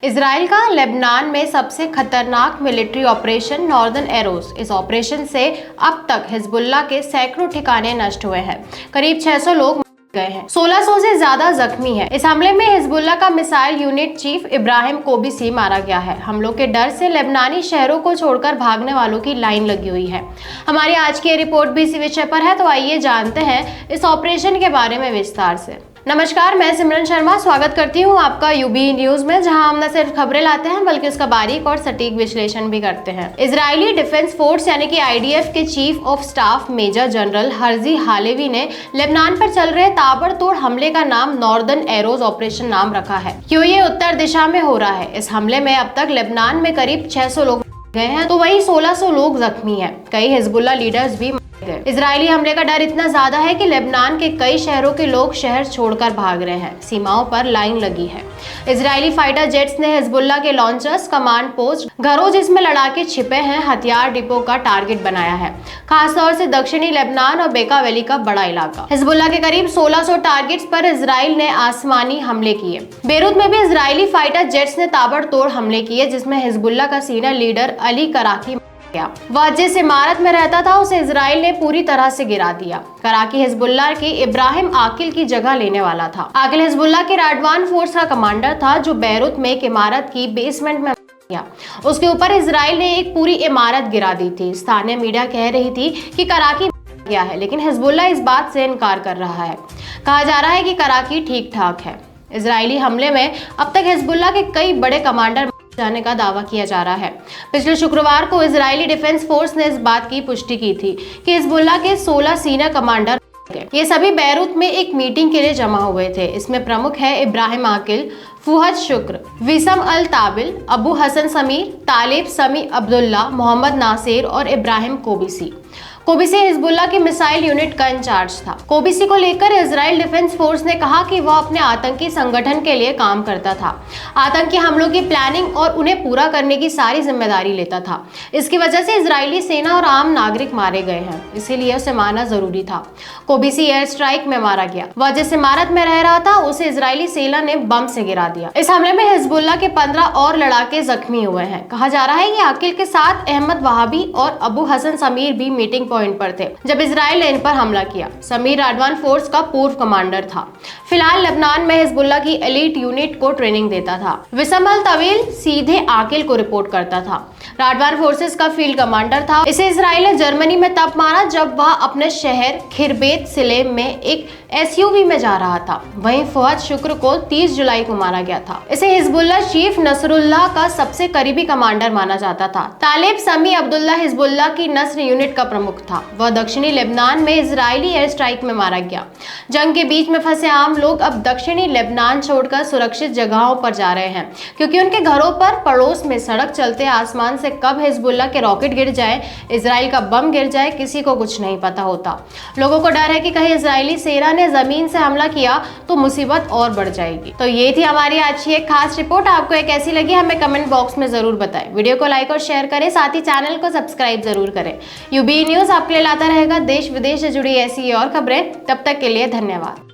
Israel का Lebanon में सबसे खतरनाक मिलिट्री ऑपरेशन नॉर्दर्न एरोस। इस ऑपरेशन से अब तक हिजबुल्लाह के सैकड़ों ठिकाने नष्ट हुए हैं। करीब 600 लोग गए हैं, 1600 से ज्यादा जख्मी हैं। इस हमले में हिजबुल्लाह का मिसाइल यूनिट चीफ इब्राहिम कोबिसी मारा गया है। हमलों के डर से लेबनानी शहरों को छोड़कर भागने वालों की लाइन लगी हुई है। हमारी आज की रिपोर्ट भी इसी विषय पर है, तो आइए जानते हैं इस ऑपरेशन के बारे में विस्तार से। नमस्कार, मैं सिमरन शर्मा स्वागत करती हूं आपका यूबी न्यूज में, जहां हम न सिर्फ खबरें लाते हैं बल्कि उसका बारीक और सटीक विश्लेषण भी करते हैं। इजरायली डिफेंस फोर्स यानी कि आईडीएफ के chief of staff major general Herzi Halevi ने लेबनान पर चल रहे ताबड़तोड़ हमले का नाम नॉर्दर्न एरोस ऑपरेशन नाम रखा है। क्यों? ये उत्तर दिशा में हो रहा है। इस हमले में अब तक लेबनान में करीब 600 लोग गए हैं, तो वहीं 1600 लोग जख्मी हैं। कई हिजबुल्लाह लीडर्स भी। इजरायली हमले का डर इतना ज्यादा है कि लेबनान के कई शहरों के लोग शहर छोड़कर भाग रहे हैं। सीमाओं पर लाइन लगी है। इजरायली फाइटर जेट्स ने हिजबुल्लाह के लॉन्चर्स, कमांड पोस्ट, घरों जिसमें लड़ाके छिपे हैं, हथियार डिपो का टारगेट बनाया है, खासतौर से दक्षिणी लेबनान और बेका वैली का बड़ा इलाका। हिजबुल्लाह के करीब 1600 टारगेट्स पर इजराइल ने आसमानी हमले किए। बेरूत में भी इजरायली फाइटर जेट्स ने ताबड़तोड़ हमले किए, जिसमें हिजबुल्लाह का सीनियर लीडर अली कराकी वह जिस इमारत में रहता था उसे इजराइल ने पूरी तरह से गिरा दिया। कराकी हिजबुल्लाह के इब्राहिम आकिल की जगह लेने वाला था। आकिल हिजबुल्लाह के राडवान फोर्स का कमांडर था, जो बेरूत में एक इमारत की बेसमेंट में गया। उसके ऊपर इजराइल ने एक पूरी इमारत गिरा दी थी। स्थानीय मीडिया कह रही थी कि कराकी गया है, लेकिन हिजबुल्लाह इस बात से इनकार कर रहा है। कहा जा रहा है कि कराकी ठीक ठाक है। इजरायली हमले में अब तक हिजबुल्लाह के कई बड़े कमांडर जाने का दावा किया जा रहा है। पिछले शुक्रवार को इजरायली डिफेंस फोर्स ने इस बात की पुष्टि की थी कि हिजबुल्लाह के 16 सीनियर कमांडर ये सभी बेरूत में एक मीटिंग के लिए जमा हुए थे। इसमें प्रमुख है इब्राहिम आकिल, फुहद शुक्र, विसम अल ताबिल, अबू हसन समीर, तालिब समी अब्दुल्ला, मोहम्मद नासिर और इब्राहिम कोबिसी। कोबिसी हिजबुल्लाह की मिसाइल यूनिट का इंचार्ज था। कोबिसी को लेकर इजराइल डिफेंस फोर्स ने कहा कि वह अपने आतंकी संगठन के लिए काम करता था, आतंकी हमलों की प्लानिंग और उन्हें पूरा करने की सारी जिम्मेदारी लेता था। इसकी वजह से इजरायली सेना और आम नागरिक मारे गए हैं, इसीलिए उसे मारना जरूरी था। कोबिसी एयर स्ट्राइक में मारा गया। वह जिस इमारत में रह रहा था उसे इजरायली सेना ने बम से गिरा दिया। इस हमले में हिजबुल्लाह के 15 और लड़ाके जख्मी हुए हैं। कहा जा रहा है कि आकिल के साथ अहमद वहाबी और अबू हसन समीर भी मीटिंग पॉइंट पर थे जब इजराइल ने इन पर हमला किया। समीर राडवान फोर्स का पूर्व कमांडर था। फिलहाल लेबनान में हिजबुल्लाह की एलीट यूनिट को ट्रेनिंग देता था। विसम अल तवील सीधे आकिल को रिपोर्ट करता था। राडवान फोर्सेस का फील्ड कमांडर था। इसे इजराइल ने जर्मनी में तब मारा जब वह अपने शहर खिरबेत सिलेम में एक एसयूवी में जा रहा था। वहीं फुहद शुक्र को 30 जुलाई को मारा गया था। इसे हिजबुल्लाह चीफ नसरुल्लाह का सबसे करीबी कमांडर माना जाता था। तालिब समी अब्दुल्ला हिजबुल्लाह की नस्र यूनिट का प्रमुख था। वह दक्षिणी लेबनान में इजरायली एयर स्ट्राइक में मारा गया। जंग के बीच में फंसे आम लोग अब दक्षिणी लेबनान छोड़कर सुरक्षित जगहों पर जा रहे हैं, क्योंकि उनके घरों पर पड़ोस में सड़क चलते आसमान से कब हिजबुल्लाह के रॉकेट गिर जाए, इजराइल का बम गिर जाए, किसी को कुछ नहीं पता होता। लोगों को डर है कि कहीं इजरायली सेना ने जमीन से हमला किया तो मुसीबत और बढ़ जाएगी। तो ये थी हमारी आज की एक खास रिपोर्ट। आपको ये कैसी लगी हमें कमेंट बॉक्स में जरूर बताएं। वीडियो को लाइक और शेयर करें, साथ ही चैनल को सब्सक्राइब जरूर करें। यूबी न्यूज आपके लिए लाता रहेगा देश विदेश से जुड़ी ऐसी और खबरें। तब तक के लिए धन्यवाद।